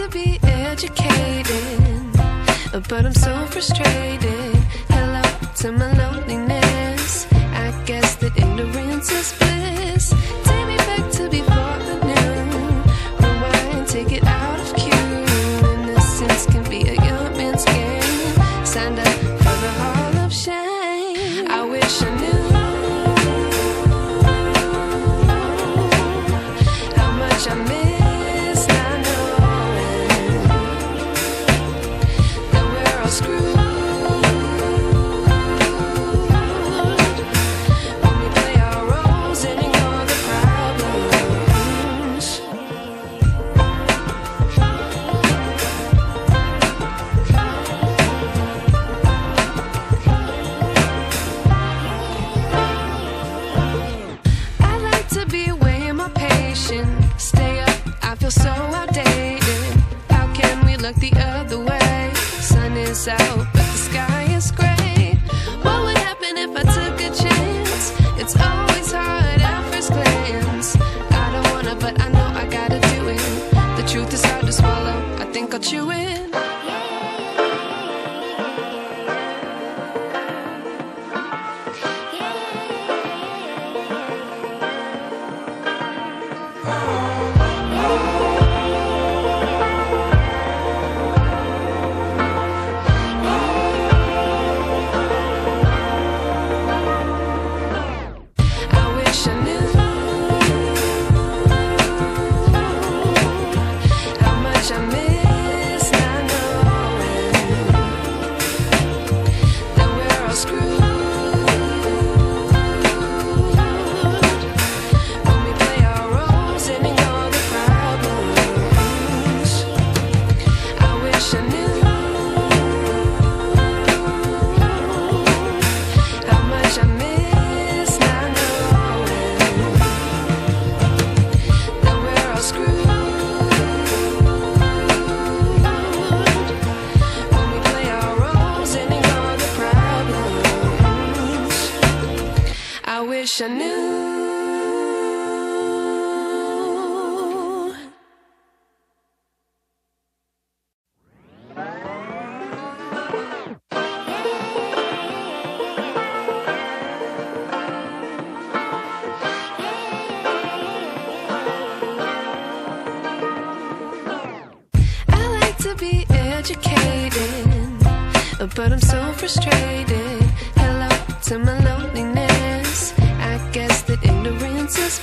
to be educated, but I'm so frustrated. Hello to my loneliness. I guess that ignorance is bliss. Take me back to before the new. Rewind, take it out of cue. Innocence can be a young man's game. Signed up for the hall of shame. I wish I knew how much I miss not knowing that we're all screwed. Stay up, I feel so outdated. How can we look the other way? Sun is out, but the sky is gray. What would happen if I took a chance? It's always hard at first glance. I don't wanna, but I know I gotta do it. The truth is hard to swallow, I think I'll chew it. I wish I knew. I like to be educated, but I'm so frustrated. Hello to my loneliness. I guess that ignorance is